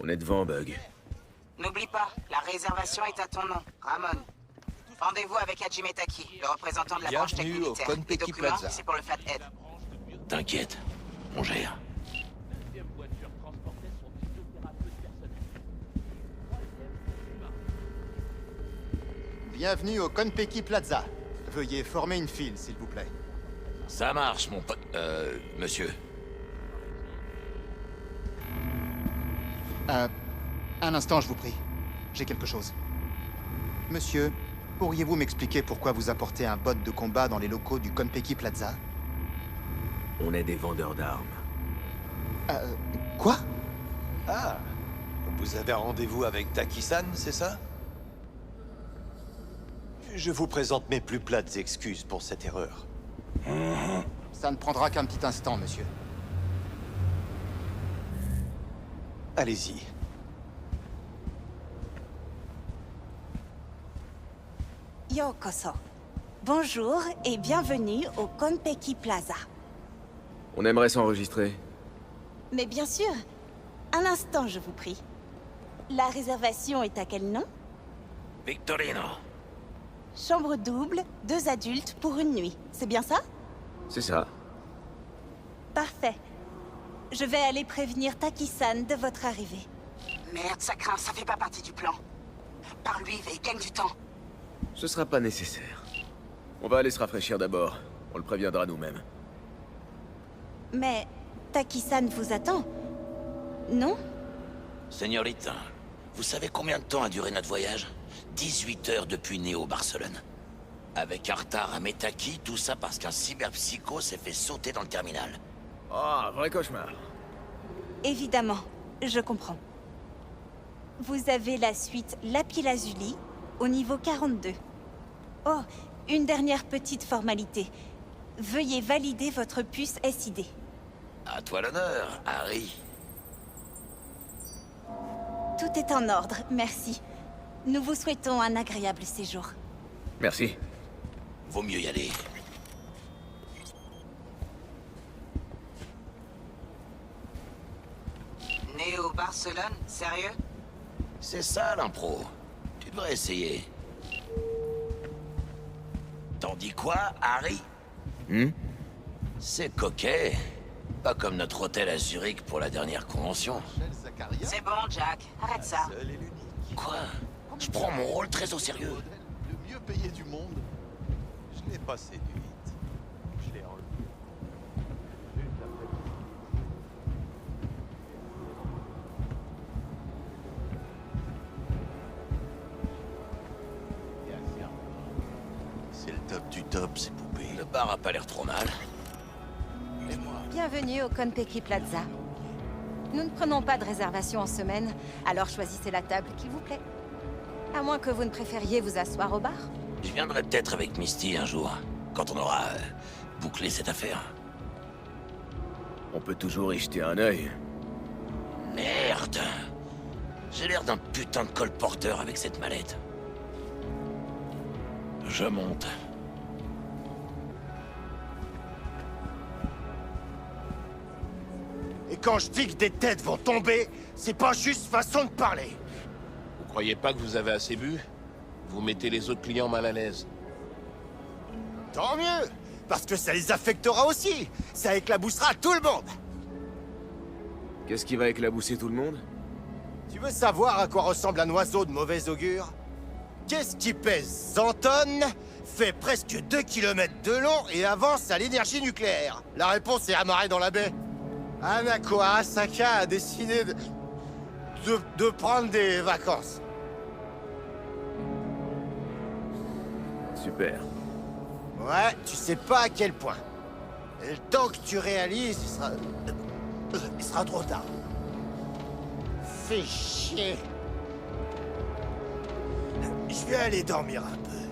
On est devant, Bug. N'oublie pas, la réservation est à ton nom, Ramon. Rendez-vous avec Hajime Taki, le représentant de la branche tech Bienvenue au militaire. Les Konpeki documents, Plaza. c'est pour le Flathead. T'inquiète, on gère. Bienvenue au Konpeki Plaza. Veuillez former une file, s'il vous plaît. Ça marche, mon pote. Monsieur. Un instant, je vous prie. J'ai quelque chose. Monsieur, pourriez-vous m'expliquer pourquoi vous apportez un bot de combat dans les locaux du Konpeki Plaza? On est des vendeurs d'armes. Quoi? Ah, vous avez un rendez-vous avec Taki-san, c'est ça? Je vous présente mes plus plates excuses pour cette erreur. Ça ne prendra qu'un petit instant, monsieur. Allez-y. Yokoso. Bonjour et bienvenue au Konpeki Plaza. On aimerait s'enregistrer. Mais bien sûr, un instant je vous prie. La réservation est à quel nom? Victorino. Chambre double, 2 adultes pour une nuit, c'est bien ça? C'est ça. Parfait. Je vais aller prévenir Taki-san de votre arrivée. Merde, ça craint, ça fait pas partie du plan. Parle-lui, et gagne du temps. Ce sera pas nécessaire. On va aller se rafraîchir d'abord. On le préviendra nous-mêmes. Mais Taki-san vous attend, non? Señorita, vous savez combien de temps a duré notre voyage? 18 heures depuis Néo Barcelone. Avec un retard à Metaki, tout ça parce qu'un cyberpsycho s'est fait sauter dans le terminal. Oh, un vrai cauchemar. Évidemment, je comprends. Vous avez la suite Lapis-Lazuli au niveau 42. Oh, une dernière petite formalité. Veuillez valider votre puce SID. À toi l'honneur, Harry. Tout est en ordre, merci. Nous vous souhaitons un agréable séjour. Merci. Vaut mieux y aller. Néo Barcelone, sérieux? C'est ça l'impro. Tu devrais essayer. T'en dis quoi, Harry? C'est coquet. Pas comme notre hôtel à Zurich pour la dernière convention. C'est bon, Jack, arrête ça. Seul et l'unique. Quoi? Je prends mon rôle très au sérieux. Le mieux payé du monde. Je l'ai pas séduite. Je l'ai enlevé. C'est le top du top, ces poupées. Le bar a pas l'air trop mal. Et moi? Bienvenue au Konpeki Plaza. Nous ne prenons pas de réservation en semaine, alors choisissez la table qu'il vous plaît. À moins que vous ne préfériez vous asseoir au bar. Je viendrai peut-être avec Misty un jour, quand on aura bouclé cette affaire. On peut toujours y jeter un œil. Merde! J'ai l'air d'un putain de colporteur avec cette mallette. Je monte. Et quand je dis que des têtes vont tomber, c'est pas juste façon de parler. Vous croyez pas que vous avez assez bu? Vous mettez les autres clients mal à l'aise. Tant mieux, parce que ça les affectera aussi. Ça éclaboussera tout le monde. Qu'est-ce qui va éclabousser tout le monde? Tu veux savoir à quoi ressemble un oiseau de mauvais augure? Qu'est-ce qui pèse 100 tonnes, fait presque 2 kilomètres de long et avance à l'énergie nucléaire? La réponse est amarrée dans la baie. Hanako Asaka a décidé de prendre des vacances. Super. Ouais, tu sais pas à quel point. Et le temps que tu réalises, il sera trop tard. Fais chier. Je vais aller dormir un peu.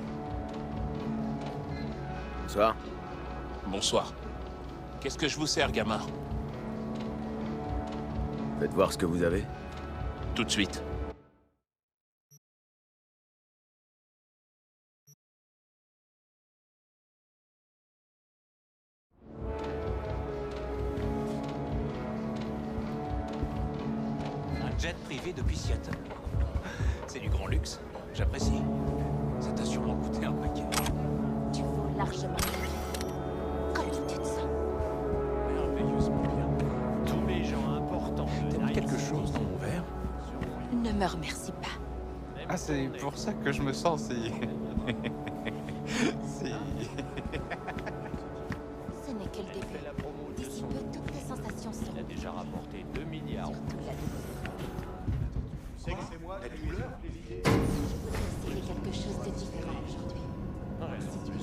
Bonsoir. Bonsoir. Qu'est-ce que je vous sers, gamin? Faites voir ce que vous avez. Tout de suite. jet privé depuis Seattle. C'est du grand luxe, j'apprécie. Ça t'a sûrement coûté un paquet. Tu vaux largement. Comment tu te sens? Merveilleusement bien. Tous les gens importants. T'as mis quelque chose dans mon verre? Ne me remercie pas. Ah, c'est pour ça que je me sens si... si... Ce n'est que le début. D'ici peu, toutes tes sensations seront... Il a déjà rapporté 2 milliards. Surtout la douleur. La douleur? Je voudrais essayer quelque chose de différent aujourd'hui. Si tu veux.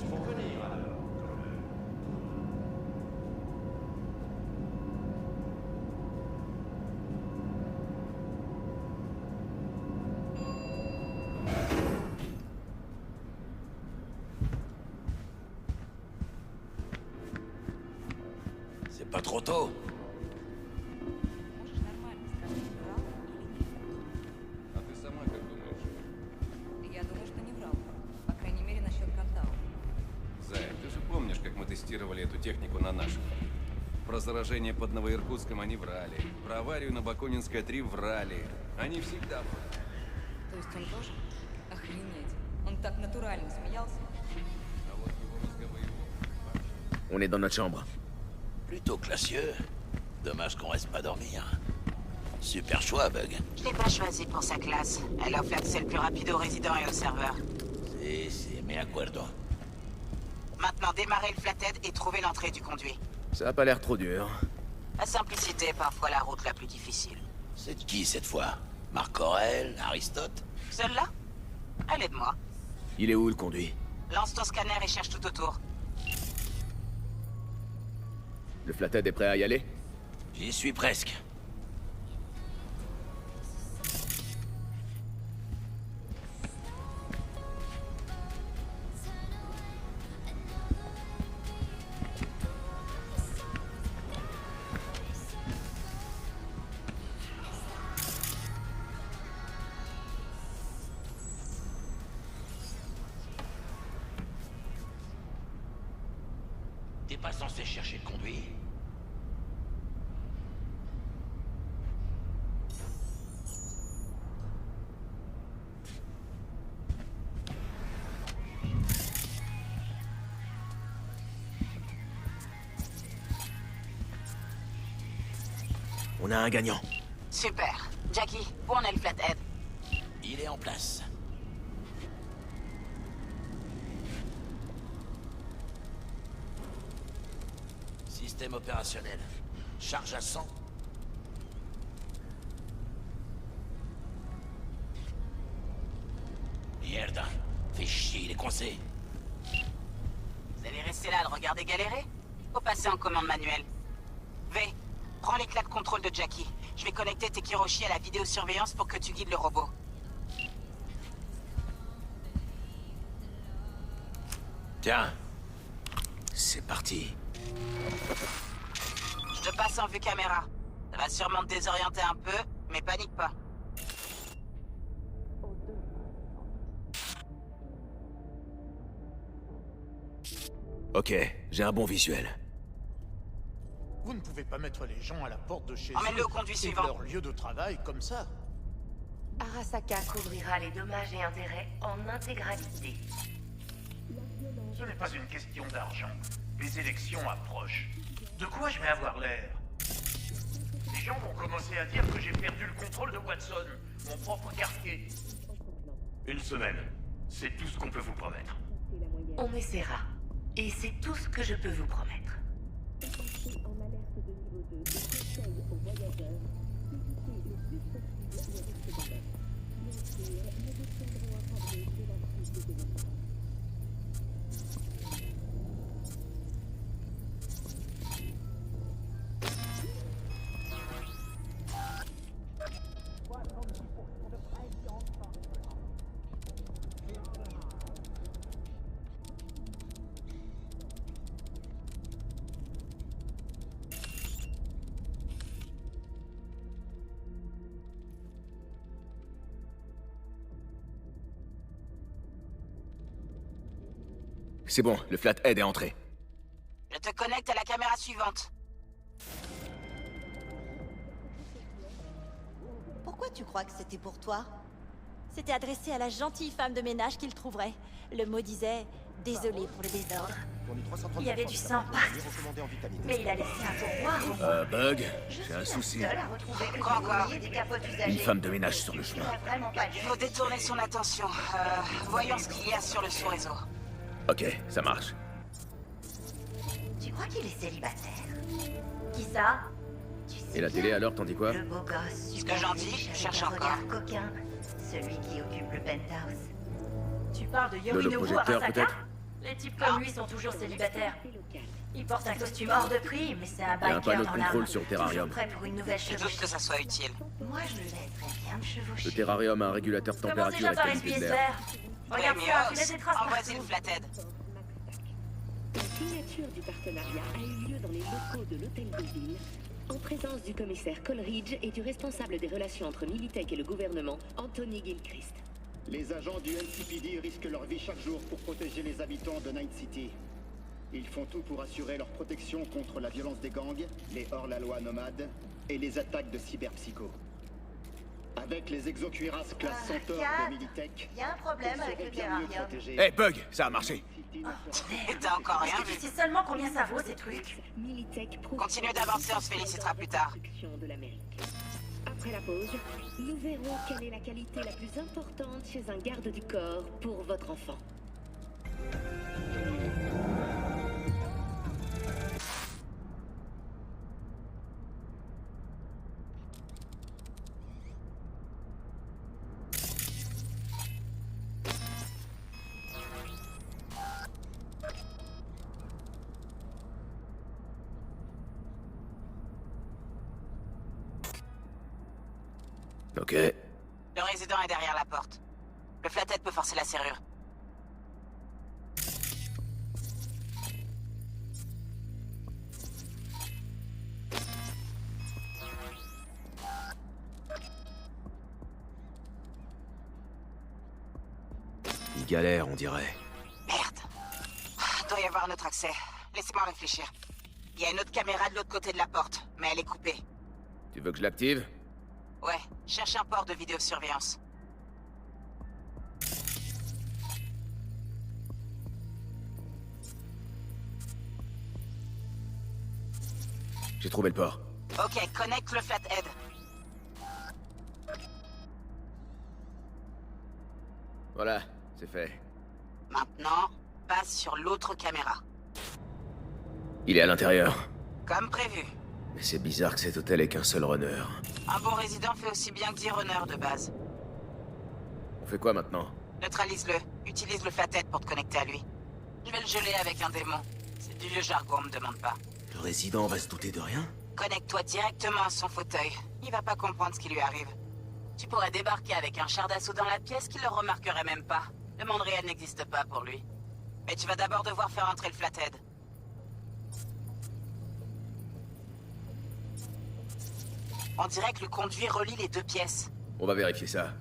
C'est pas trop tôt. А ты сама как думаешь? Я думаю, что не врал. По крайней мере, насчет Кантау. Зая, ты же помнишь, как мы тестировали эту технику на наших? Про заражение под Новоиркутском они врали. Про аварию на Бакунинской 3 врали. Они всегда врали. То есть он тоже? Охренеть. Он так натурально смеялся. А вот его мозговые волны. On est dans notre chambre. Plutôt classieux. Dommage qu'on reste pas dormir. Super choix, Bug. Je l'ai pas choisi pour sa classe. Elle offre l'accès le plus rapide aux résidents et aux serveurs. Si, me acuerdo. Maintenant, démarrer le flathead et trouver l'entrée du conduit. Ça a pas l'air trop dur. La simplicité est parfois la route la plus difficile. C'est de qui cette fois? Marc Aurèle, Aristote? Celle-là? Elle est de moi. Il est où le conduit? Lance ton scanner et cherche tout autour. Le flathead est prêt à y aller? J'y suis presque. T'es pas censé chercher le conduit? On a un gagnant. Super. Jackie, où en est le flathead? Il est en place. Système opérationnel. Charge à 100. Merde. Fais chier, il est coincé. Vous allez rester là à le regarder galérer? Faut passer en commande manuelle. V, prends les clés de contrôle de Jackie. Je vais connecter tes Kiroshi à la vidéosurveillance pour que tu guides le robot. Tiens. C'est parti. Je te passe en vue caméra. Ça va sûrement te désorienter un peu, mais panique pas. Ok, j'ai un bon visuel. Vous ne pouvez pas mettre les gens à la porte de chez Emmène-le eux au conduit et suivant. leur lieu de travail comme ça. Arasaka couvrira les dommages et intérêts en intégralité. Ce n'est pas une question d'argent. Les élections approchent. De quoi je vais avoir l'air? Les gens vont commencer à dire que j'ai perdu le contrôle de Watson, mon propre quartier. Une semaine, c'est tout ce qu'on peut vous promettre. On essaiera. Et c'est tout ce que je peux vous promettre. C'est bon, le flathead est entré. Je te connecte à la caméra suivante. Pourquoi tu crois que c'était pour toi? C'était adressé à la gentille femme de ménage qu'il trouverait. Le mot disait « Désolé pour le désordre ». Il y avait du sang partout. Mais il a laissé un pourboire. Bug, j'ai un souci. Quoi encore? Une femme de ménage sur le chemin. Faut détourner son attention. Voyons ce qu'il y a sur le sous-réseau. Ok, ça marche. Tu crois qu'il est célibataire? Qui ça? Et la télé alors, t'en dis quoi? Le beau gosse. Ce que j'en dis, je cherche encore. Regard coquin. Celui qui occupe le penthouse. Tu parles de Yorinobu projecteur, Arasaka? peut-être? Les types comme lui sont toujours célibataires. Il porte un costume hors de prix, mais c'est un Il y a un biker panneau de dans contrôle l'âme. sur le terrarium. Prêt pour une nouvelle Je doute chevauchée. que ça soit utile. Moi, je le laisserais bien me chevaucher. Le terrarium a un régulateur de Commence température déjà et de par qualité de essuyer ce l'air. verre. Regarde ça, tu laisses des traces Envoie-y le partout. flathead. La signature du partenariat a eu lieu dans les locaux de l'hôtel de ville, en présence du commissaire Coleridge et du responsable des relations entre Militech et le gouvernement, Anthony Gilchrist. Les agents du NCPD risquent leur vie chaque jour pour protéger les habitants de Night City. Ils font tout pour assurer leur protection contre la violence des gangs, les hors-la-loi nomades et les attaques de cyberpsychos. Avec les exocuiras classe Centaure de Militech, Il y a un problème avec le terrarium. Hey, Bug, ça a marché. Et t'as encore rien vu. Tu sais seulement combien ça vaut ces trucs. Militech Continue d'avancer, on se félicitera plus tard. de l'Amérique. Après la pause, nous verrons quelle est la qualité la plus importante chez un garde du corps pour votre enfant. Ok. Le résident est derrière la porte. Le flathead peut forcer la serrure. Il galère, on dirait. Merde. Doit y avoir un autre accès. Laissez-moi réfléchir. Il y a une autre caméra de l'autre côté de la porte, mais elle est coupée. Tu veux que je l'active? Ouais, cherche un port de vidéosurveillance. J'ai trouvé le port. Ok, connecte le flathead. Voilà, c'est fait. Maintenant, passe sur l'autre caméra. Il est à l'intérieur. Comme prévu. Mais c'est bizarre que cet hôtel ait qu'un seul runner. Un bon résident fait aussi bien que 10 runners de base. On fait quoi maintenant? Neutralise-le. Utilise le flathead pour te connecter à lui. Je vais le geler avec un démon. C'est du vieux jargon, on me demande pas. Le résident va se douter de rien? Connecte-toi directement à son fauteuil. Il va pas comprendre ce qui lui arrive. Tu pourrais débarquer avec un char d'assaut dans la pièce qu'il le remarquerait même pas. Le monde réel n'existe pas pour lui. Mais tu vas d'abord devoir faire entrer le flathead. On dirait que le conduit relie les deux pièces. On va vérifier ça.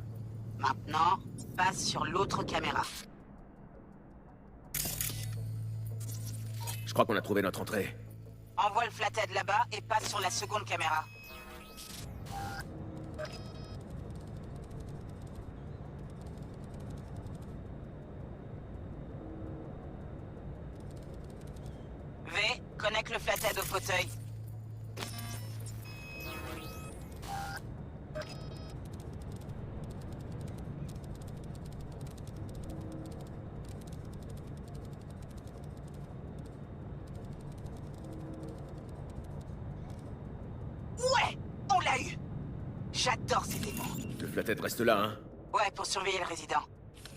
Maintenant, passe sur l'autre caméra. Je crois qu'on a trouvé notre entrée. Envoie le flathead là-bas et passe sur la seconde caméra. V, connecte le flathead au fauteuil. Ouais, on l'a eu. J'adore ces démons. Le flathead reste là, hein? Ouais, pour surveiller le résident.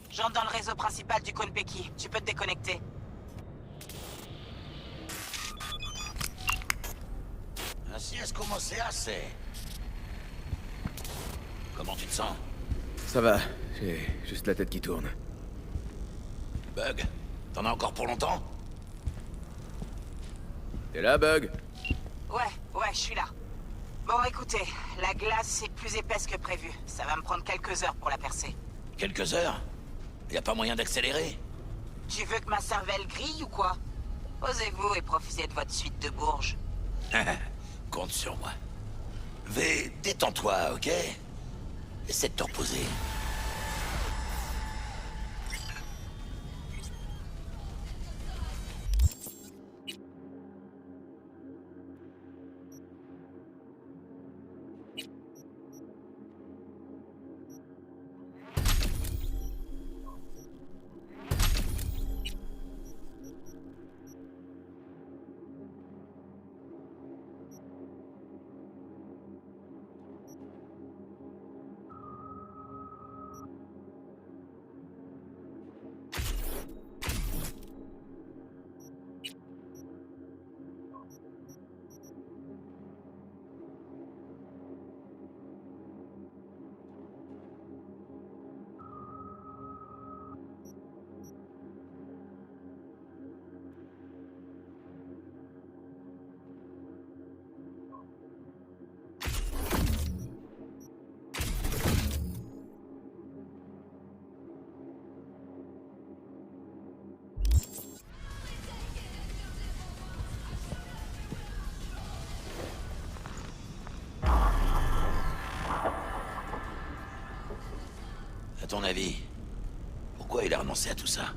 J'entre dans le réseau principal du Konpeki. Tu peux te déconnecter. Así es como se hace. Comment tu te sens? Ça va, j'ai juste la tête qui tourne. Bug, t'en as encore pour longtemps? T'es là, Bug? Ouais, je suis là. Bon, écoutez, la glace est plus épaisse que prévu. Ça va me prendre quelques heures pour la percer. Quelques heures? Y a pas moyen d'accélérer? Tu veux que ma cervelle grille ou quoi? Posez-vous et profitez de votre suite de bourges. Compte sur moi. V, détends-toi, ok? Essaie de te reposer. À ton avis, pourquoi il a renoncé à tout ça?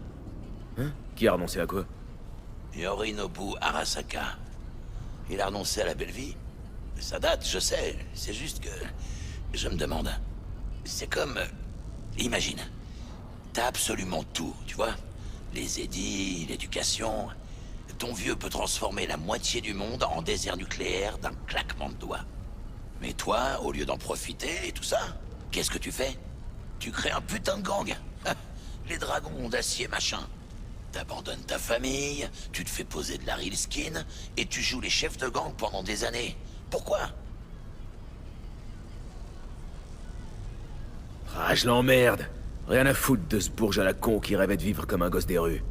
Hein? Qui a renoncé à quoi? Yorinobu Arasaka. Il a renoncé à la belle vie? Ça date, je sais. C'est juste que... Je me demande... C'est comme... Imagine. T'as absolument tout, tu vois? Les édits, l'éducation... Ton vieux peut transformer la moitié du monde en désert nucléaire d'un claquement de doigts. Mais toi, au lieu d'en profiter et tout ça, qu'est-ce que tu fais? Tu crées un putain de gang. Les dragons d'acier machin. T'abandonnes ta famille, tu te fais poser de la real skin, et tu joues les chefs de gang pendant des années. Pourquoi? Ah, je l'emmerde. Rien à foutre de ce bourge à la con qui rêvait de vivre comme un gosse des rues.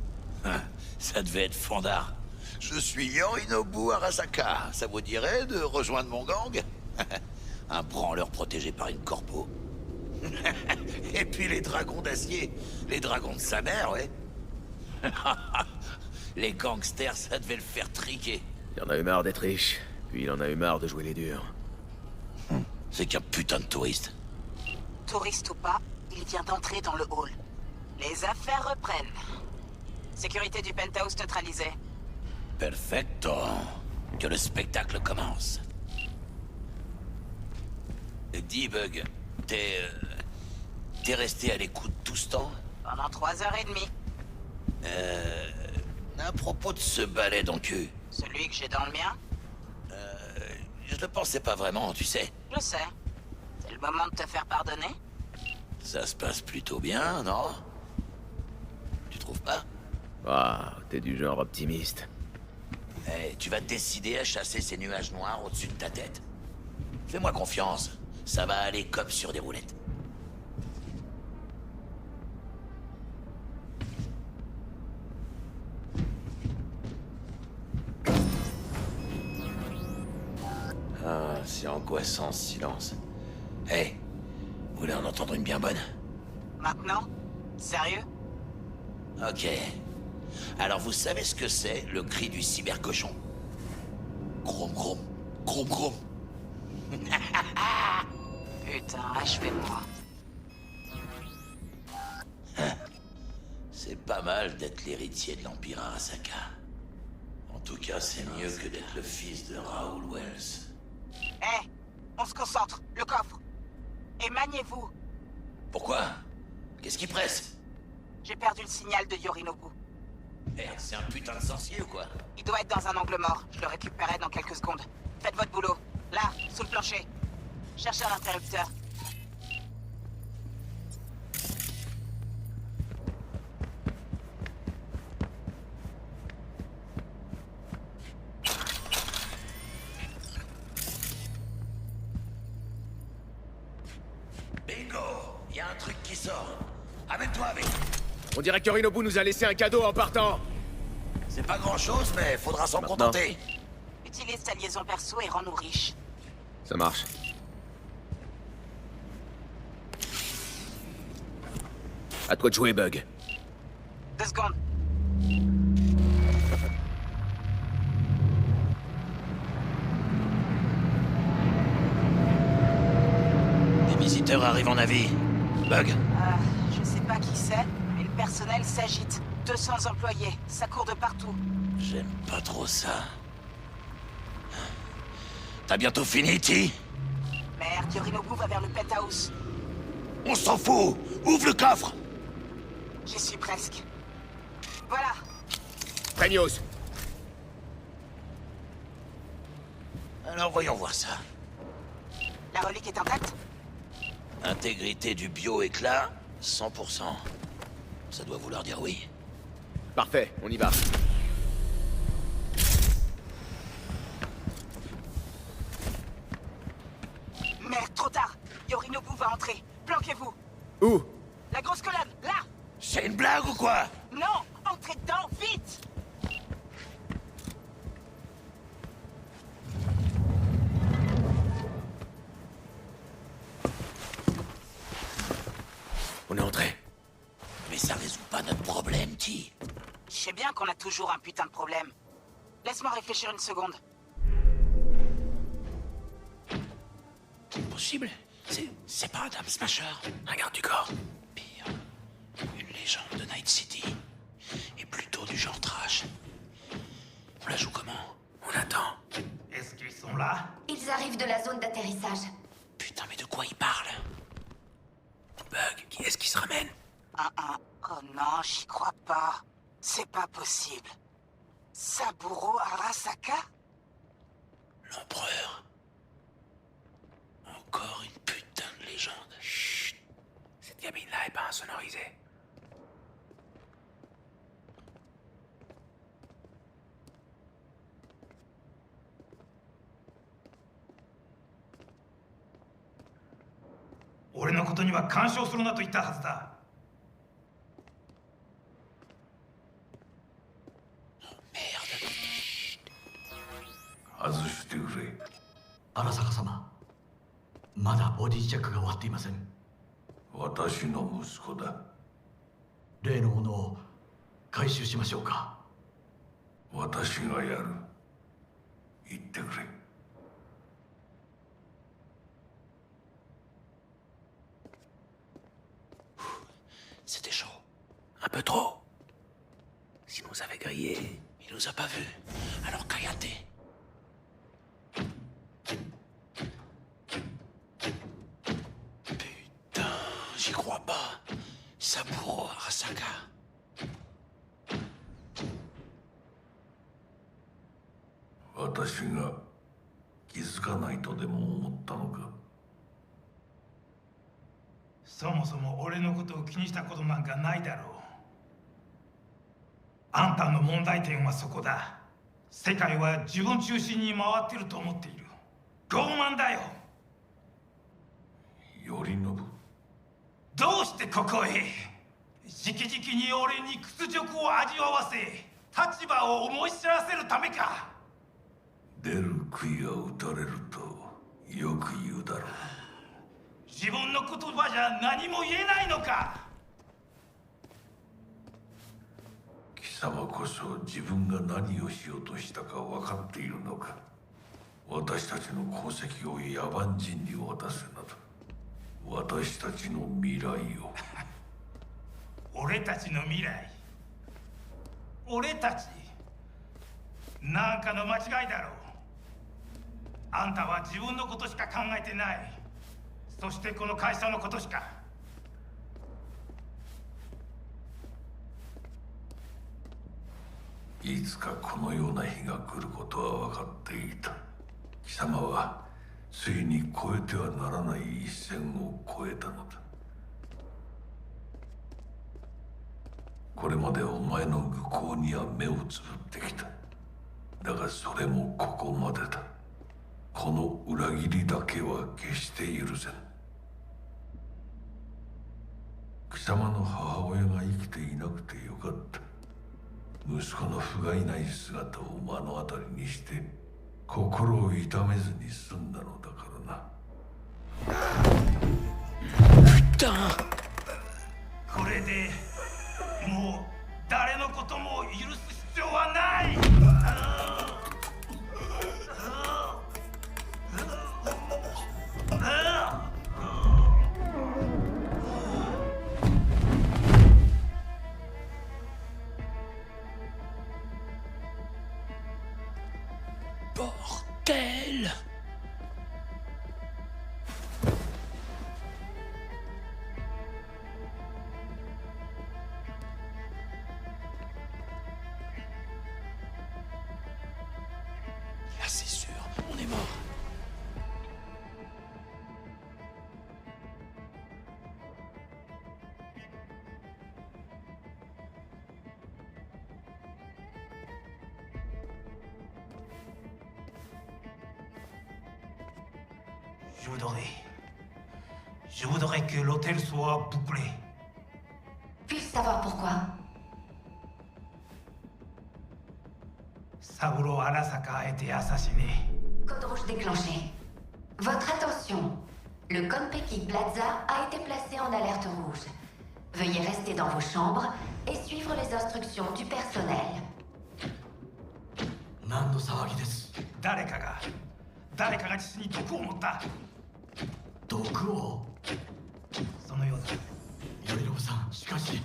Ça devait être fandard. Je suis Yorinobu Arasaka. Ça vous dirait de rejoindre mon gang? Un branleur protégé par une corpo. Et puis les dragons d'acier. Les dragons de sa mère, ouais. Les gangsters, ça devait le faire triquer. Il en a eu marre d'être riche, puis il en a eu marre de jouer les durs. C'est qu'un putain de touriste. Touriste ou pas, il vient d'entrer dans le hall. Les affaires reprennent. Sécurité du penthouse neutralisée. Perfecto. Que le spectacle commence. D-Bug, t'es resté à l'écoute tout ce temps? Pendant 3h30. À propos de ce balai dans le cul. Celui que j'ai dans le mien? Je le pensais pas vraiment, tu sais. Je sais. C'est le moment de te faire pardonner? Ça se passe plutôt bien, non? Tu trouves pas? Ah, t'es du genre optimiste. Eh, tu vas te décider à chasser ces nuages noirs au-dessus de ta tête. Fais-moi confiance. Ça va aller comme sur des roulettes. Ah, c'est angoissant ce silence. Hé, vous voulez en entendre une bien bonne? Maintenant? Sérieux? Ok. Alors vous savez ce que c'est, le cri du cybercochon? Grom grom, grom grom. Putain, achevez-moi. C'est pas mal d'être l'héritier de l'Empire Arasaka. En tout cas, c'est mieux que d'être le fils de Raoul Wells. Hé, on se concentre, le coffre. Et maniez-vous. Pourquoi? Qu'est-ce qui presse? J'ai perdu le signal de Yorinobu. Merde, c'est un putain de sorcier ou quoi? Il doit être dans un angle mort. Je le récupérerai dans quelques secondes. Faites votre boulot. Là, sous le plancher. Cherchez un interrupteur. Bingo! Il y a un truc qui sort. Amène-toi avec. On dirait que Yorinobu nous a laissé un cadeau en partant. C'est pas grand-chose, mais faudra s'en contenter. Utilise ta liaison perso et rends-nous riches. Ça marche. À toi de jouer, Bug. 2 secondes. Des visiteurs. Arthur arrive en avis. Bug. Je sais pas qui c'est, mais le personnel s'agite. 200 employés, ça court de partout. J'aime pas trop ça. T'as bientôt fini, T? Merde, Yorinobu va vers le penthouse. On s'en fout! Ouvre le coffre! J'y suis presque. Voilà. Prenios. Alors voyons voir ça. La relique est intacte? Intégrité du bio-éclat, 100%. Ça doit vouloir dire oui. Parfait, on y va. Merde, trop tard. Yorinobu va entrer. Planquez-vous. Où? La grosse colonne, là. C'est une blague ou quoi? Non, entrez dedans, vite. On est entré. Mais ça résout pas notre problème, T. Je sais bien qu'on a toujours un putain de problème. Laisse-moi réfléchir une seconde. Possible? C'est pas Adam Smasher, un garde du corps. Pire, une légende de Night City. Et plutôt du genre trash. On la joue comment? On attend. Est-ce qu'ils sont là? Ils arrivent de la zone d'atterrissage. Putain, mais de quoi il parle? Bug, qui est-ce qui se ramène? Oh non, j'y crois pas. C'est pas possible. Saburo Arasaka? L'empereur. Encore une putain de légende. Chut. Cette gamine-là est pas insonorisée.俺のことには干渉するなと言ったはずだ。外してくれ。荒坂様、まだボディチェックが終わっていません。私の息子だ。例のものを回収しましょうか。私がやる。言ってくれ。C'était chaud. Un peu trop. S'il nous avait grillé, il nous a pas vus. Alors Kayate. Putain, j'y crois pas. Saburo Arasaka.私が気づかないとでも思ったのか。そもそも俺のことを気にしたことなんかないだろう。あんたの問題点はそこだ。世界は自分中心に回ってると思っている。傲慢だよ。頼信。どうしてここへ？直々に俺に屈辱を味わわせ、立場を思い知らせるためか。出る杭が打たれるとよく言うだろう。自分の言葉じゃ何も言えないのか。貴様こそ自分が何をしようとしたか分かっているのか。私たちの功績を野蛮人に渡せなど。私たちの未来を。俺たちの未来。俺たち。なんかの間違いだろう。あんたは自分のことしか考えてない。そしてこの会社のことしか。いつかこのような日が来ることは分かっていた。貴様はついに越えてはならない一線を越えたのだ。これまでお前の愚行には目をつぶってきた。だがそれもここまでだ。この裏切りだけは決して許せん。貴様の母親が生きていなくてよかった。息子の不甲斐ない姿を目の当たりにして心を痛めずに済んだのだからな。これでもう誰のことも許す必要はない。Bordel! Là, c'est sûr, on est mort. Je voudrais que l'hôtel soit bouclé. Puis-je savoir pourquoi? Saburo Arasaka a été assassiné. Code rouge déclenché. Votre attention. Le Konpeki Plaza a été placé en alerte rouge. Veuillez rester dans vos chambres et suivre les instructions du personnel. 何の騒ぎです。誰かが実に毒を持った。毒を。そのようだ。頼信さん、しかし。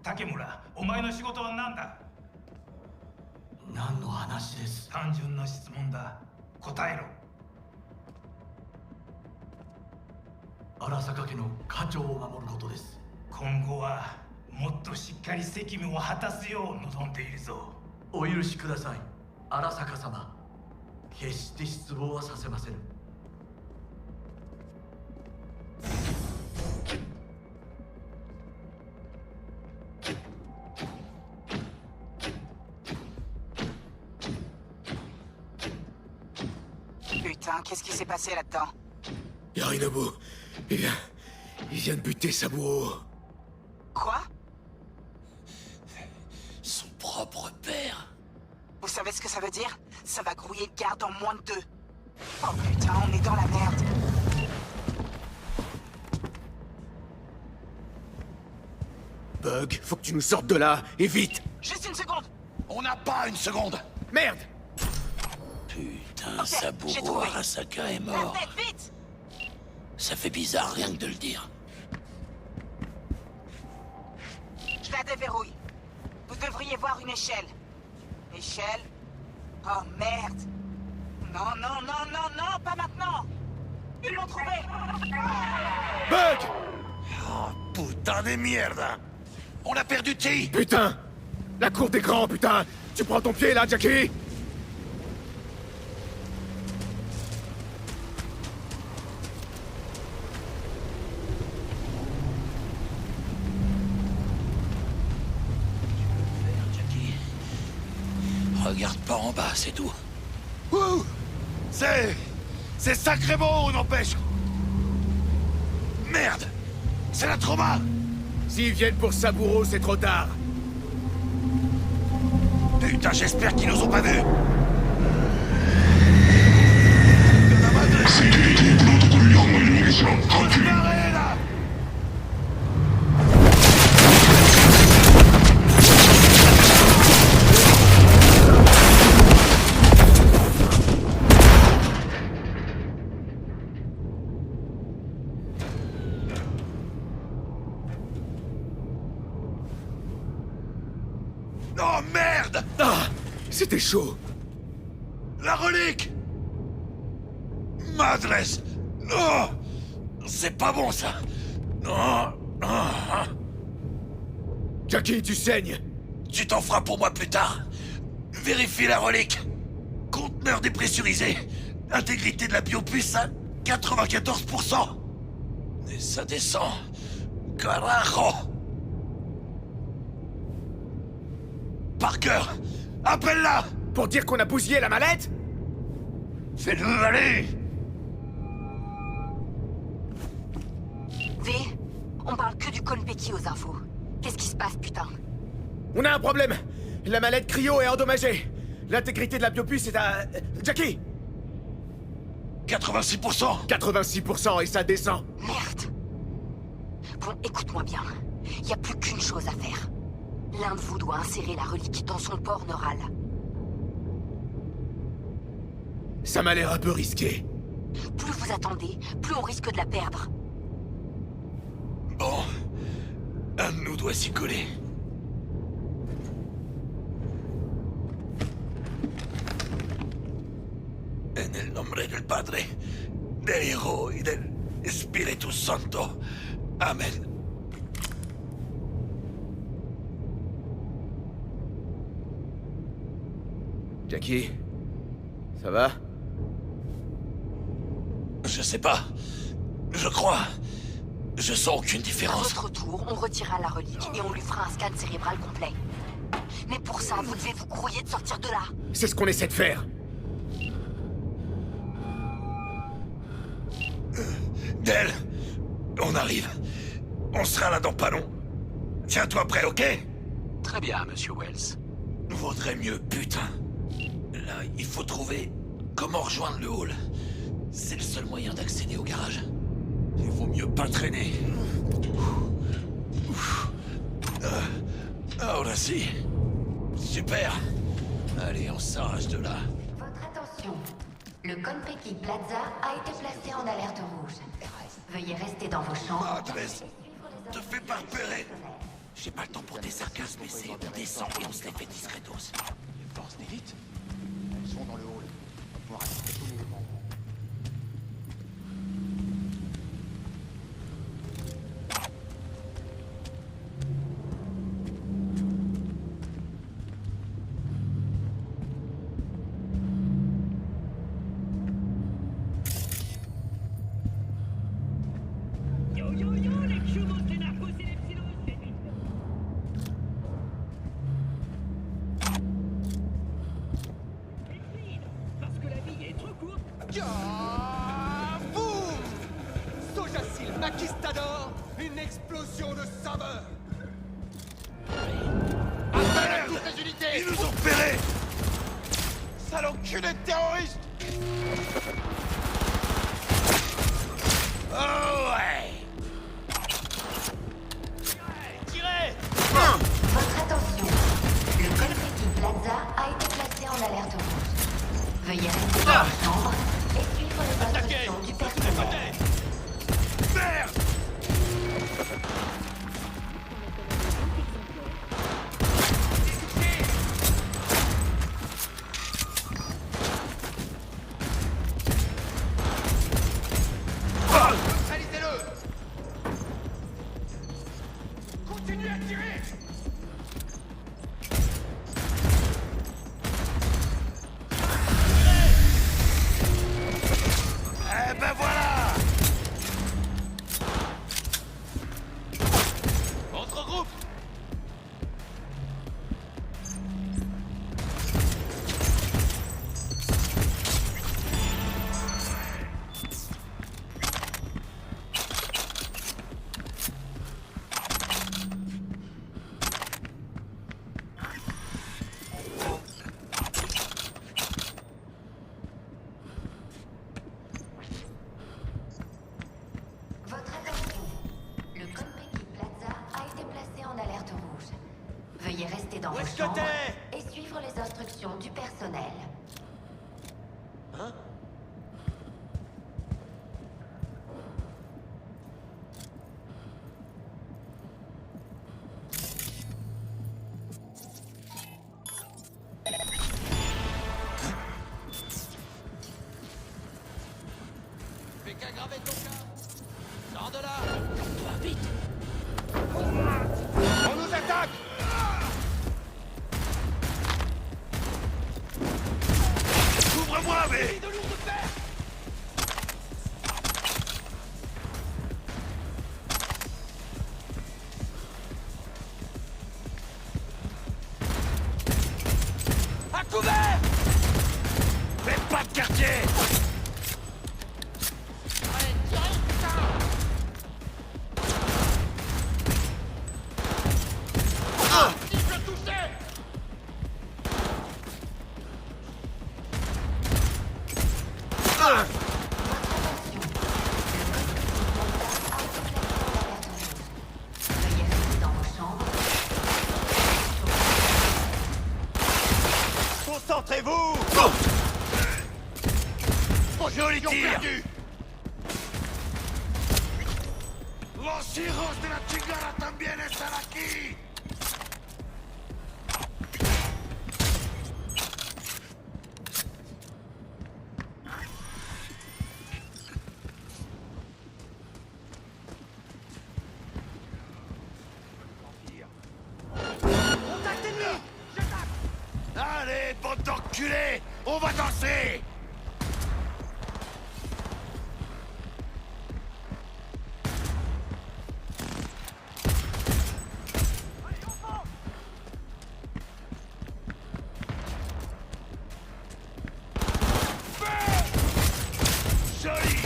竹村、お前の仕事は何だ？何の話です？単純な質問だ。答えろ。荒坂家の家長を守ることです。今後はもっとしっかり責務を果たすよう望んでいるぞ。お許しください、荒坂様。決して失望はさせません。Putain, qu'est-ce qui s'est passé là-dedans? Yorinobu, il vient de buter Saburo. Quoi? Son propre père. Vous savez ce que ça veut dire? Ça va grouiller le garde en moins de 2. Oh putain, on est dans la merde. Bug, faut que tu nous sortes de là, et vite! Juste une seconde! On n'a pas une seconde! Merde! Putain, Saburo Arasaka est mort. Vite! Ça fait bizarre rien que de le dire. Je la déverrouille. Vous devriez voir une échelle. Échelle? Oh merde! Non, non, non, non, non, pas maintenant! Ils l'ont trouvé! Bug! Oh, putain de merde! On a perdu T! Putain! La cour des grands, putain! Tu prends ton pied là, Jackie? Regarde pas en bas, c'est tout. Ouh! C'est sacrément, n'empêche! Merde! C'est la trauma! S'ils viennent pour Saburo, c'est trop tard. Putain, j'espère qu'ils nous ont pas vus! Oh merde! Ah! C'était chaud! La relique! Madresse! Oh! C'est pas bon ça! Oh! Oh! Jackie, tu saignes! Tu t'en feras pour moi plus tard! Vérifie la relique! Conteneur dépressurisé! Intégrité de la biopuce à 94%! Et ça descend! Carajo! Parker! Appelle-la! Pour dire qu'on a bousillé la mallette? Fais-le aller! V, on parle que du Konpeki aux infos. Qu'est-ce qui se passe, putain? On a un problème! La mallette cryo est endommagée! L'intégrité de la biopuce est à... Jackie! 86%! 86% et ça descend! Merde! Bon, écoute-moi bien. Y a plus qu'une chose à faire. L'un de vous doit insérer la relique dans son port neural. Ça m'a l'air un peu risqué. Plus vous attendez, plus on risque de la perdre. Bon, un de nous doit s'y coller. En el nombre del Padre, del Hijo y del Espíritu Santo. Amen. Jackie, ça va? Je sais pas. Je crois. Je sens aucune À différence. votre tour, on retirera la relique et on lui fera un scan cérébral complet. Mais pour ça, vous devez vous grouiller de sortir de là. C'est ce qu'on essaie de faire. Del, on arrive. On sera là dans pas long. Tiens-toi prêt, ok? Très bien, monsieur Wells. Vaudrait mieux, putain. Là, il faut trouver comment rejoindre le hall. C'est le seul moyen d'accéder au garage. Il vaut mieux pas traîner. Ahora si. Super. Allez, on s'arrache de là. Votre attention. Le Konpeki Plaza a été placé en alerte rouge. Veuillez rester dans vos chambres. Adresse. Te fais pas repérer. J'ai pas le temps pour des sarcasmes, mais c'est on descend et on se les fait discretos. Les forces d'élite? Elles sont dans le hall. On pourra rester tous les membres. Boum! Sojacil Maquistador, une explosion de saveur! Appel à toutes les unités! Ils nous ont repérés! Sale enculé de terroriste! Oh ouais! Tirez! Votre attention. Le Konpeki Plaza a été placé en alerte rouge. Veuillez rester dans vos chambres et suivre les instructions du personnel. Merde! Neutralisez-le! Continuez à tirer! Eh ben voilà! Autre groupe! Votre attention. Le Konpeki Plaza a été placé en alerte rouge. Veuillez rester dans Où vos est-ce que chambres t'es? et suivre les instructions du personnel. Hein? Fais qu'aggraver ton cas! Sors de là! Toi, vite! On nous attaque! Ouvre-moi, mais... De lourdes paix! À couvert! Fais pas de quartier! Allez, tirez, putain! Il peut toucher! Veuillez rester dans vos chambres. Concentrez-vous! Joli Ils ont tir! perdu! Los hijos de la chingada también están aquí! On va danser! Joli!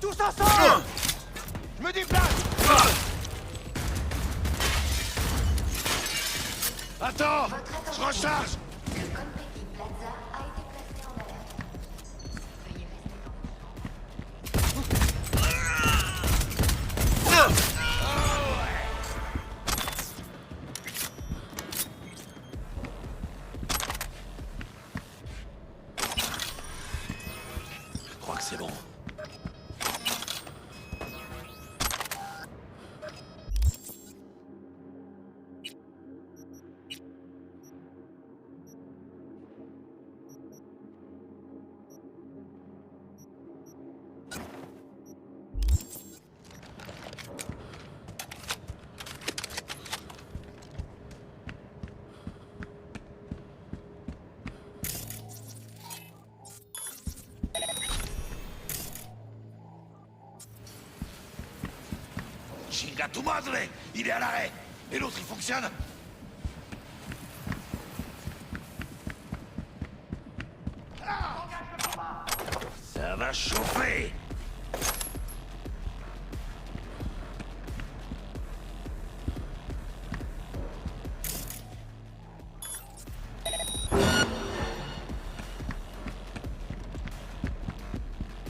Tous ensemble! Je me déplace! Attends! Je recharge! Le Konpeki Plaza a été placé en alerte. Veuillez Je crois que c'est bon. Chinga tu madre! Il est à l'arrêt! Et l'autre, il fonctionne? Ça va chauffer!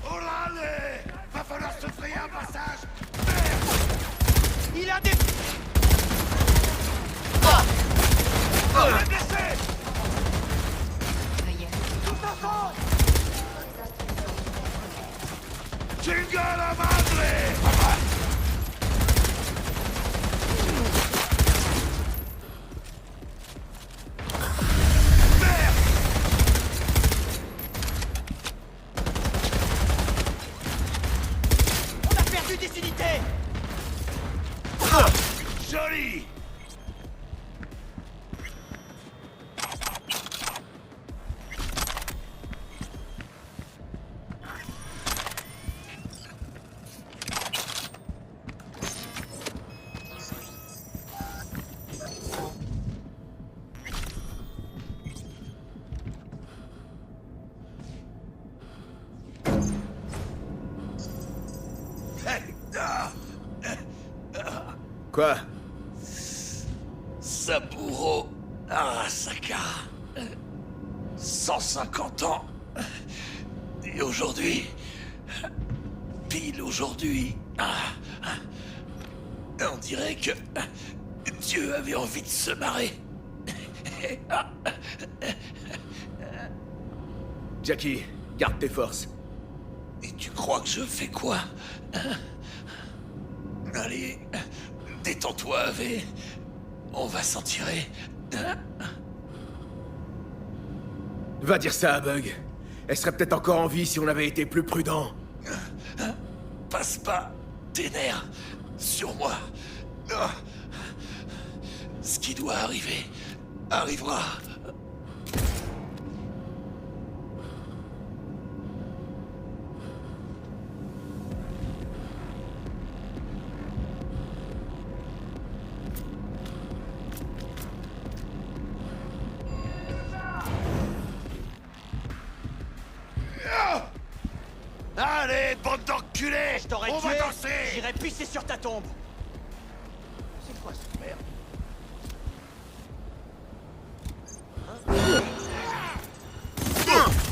Oh là, allez! Va falloir se frayer un passage! Il a des... Tous ensemble! Chinga la madre! On a perdu des unités! Joli! Quoi? Saburo Arasaka. 150 ans. Et aujourd'hui, pile aujourd'hui, on dirait que Dieu avait envie de se marrer. Jackie, garde tes forces. Et tu crois que je fais quoi? Allez, détends-toi, Ave. On va s'en tirer. Va dire ça à Bug. Elle serait peut-être encore en vie si on avait été plus prudent. Passe pas tes nerfs sur moi. Ce qui doit arriver, arrivera. Allez, bande d'enculés! Je t'aurais On tué, va danser! j'irais pisser sur ta tombe! C'est quoi cette merde?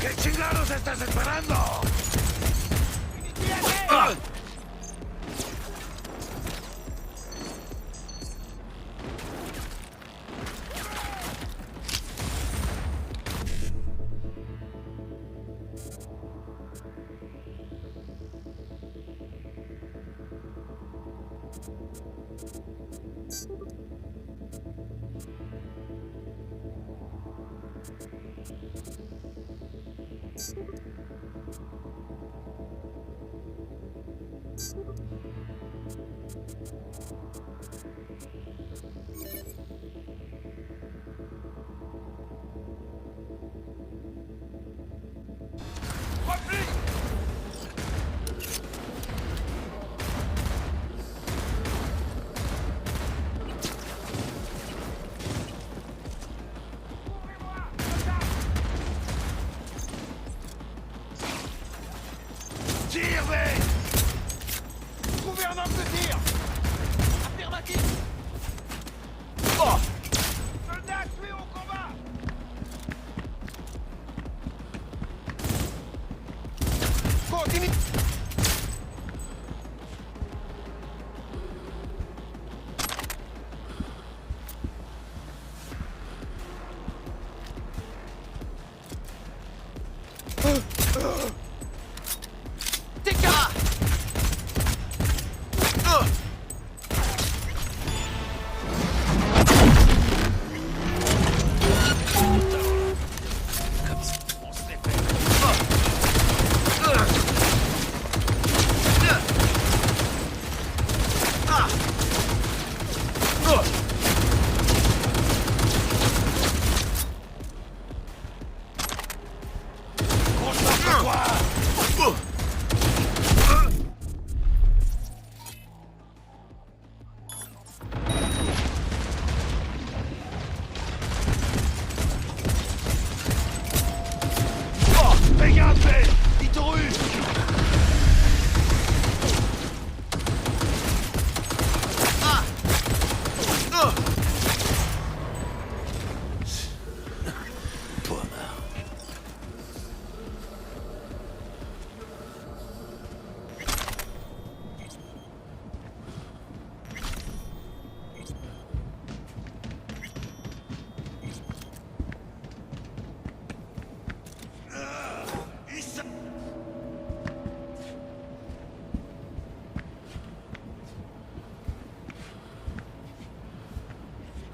¿Qué chingados estás esperando?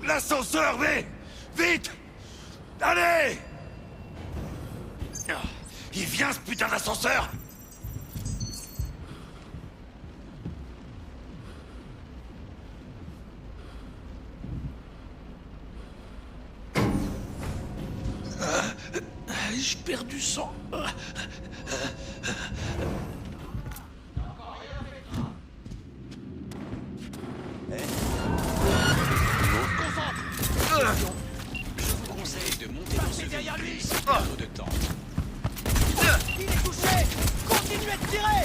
L'ascenseur, mais vite! Allez! Il vient ce putain d'ascenseur! Je perds du sang. Je vous conseille de monter dans ce véhicule sans perdre de temps. Il est touché! Continuez de tirer!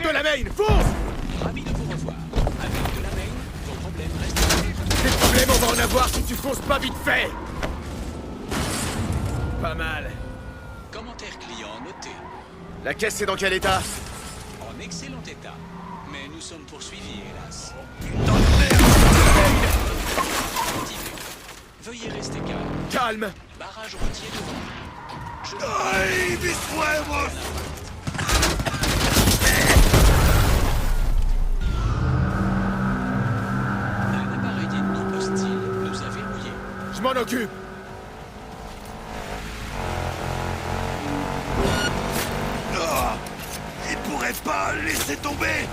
De la main, fonce! Ravi de vous revoir. Avec de la main, vos problèmes restent. Des problèmes, on va en avoir si tu fonces pas vite fait! Pas mal. Commentaire client noté. La caisse est dans quel état? En excellent état. Mais nous sommes poursuivis, hélas. Veuillez rester calme. Calme! Barrage routier devant. Ay, mis huevos! Un appareil ennemi hostile nous a verrouillés. Je m'en occupe! Il pourrait pas laisser tomber!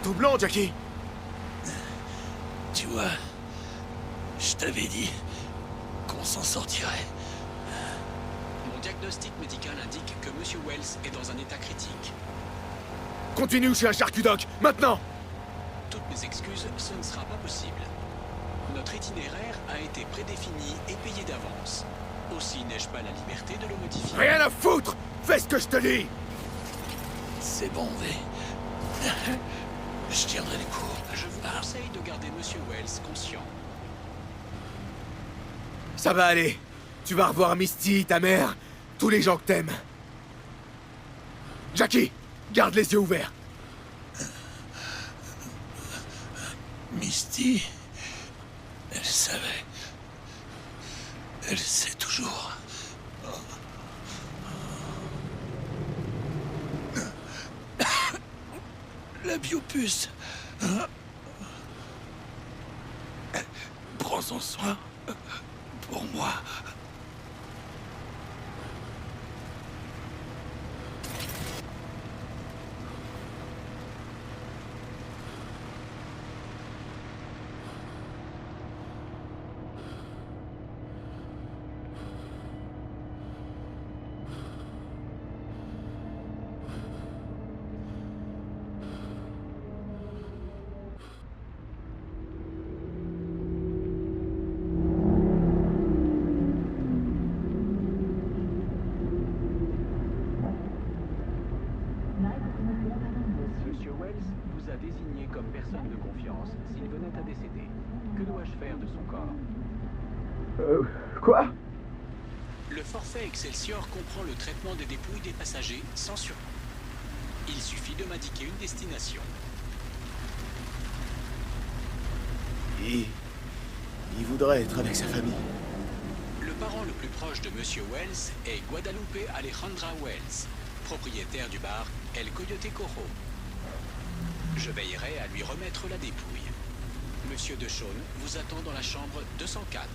Tout blanc, Jackie. Tu vois, je t'avais dit qu'on s'en sortirait. Mon diagnostic médical indique que Monsieur Wells est dans un état critique. Continue chez un charcudoc, maintenant! Toutes mes excuses, ce ne sera pas possible. Notre itinéraire a été prédéfini et payé d'avance. Aussi n'ai-je pas la liberté de le modifier. Rien à foutre! Fais ce que je te dis! C'est bon, V. Je tiendrai le coup. Je vous conseille de garder Monsieur Wells conscient. Ça va aller. Tu vas revoir Misty, ta mère, tous les gens que t'aimes. Jackie, garde les yeux ouverts. Misty, elle savait. Elle sait toujours. La biopuce. Prends-en soin. Pour moi. Monsieur Wells vous a désigné comme personne de confiance s'il venait à décéder. Que dois-je faire de son corps? Quoi? Le forfait Excelsior comprend le traitement des dépouilles des passagers sans surcoût. Il suffit de m'indiquer une destination. Il voudrait être avec sa famille. Le parent le plus proche de Monsieur Wells est Guadalupe Alejandra Wells, propriétaire du bar El Coyote Coro. Je veillerai à lui remettre la dépouille. Monsieur DeShawn vous attend dans la chambre 204.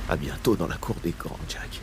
À bientôt dans la cour des grands, Jack.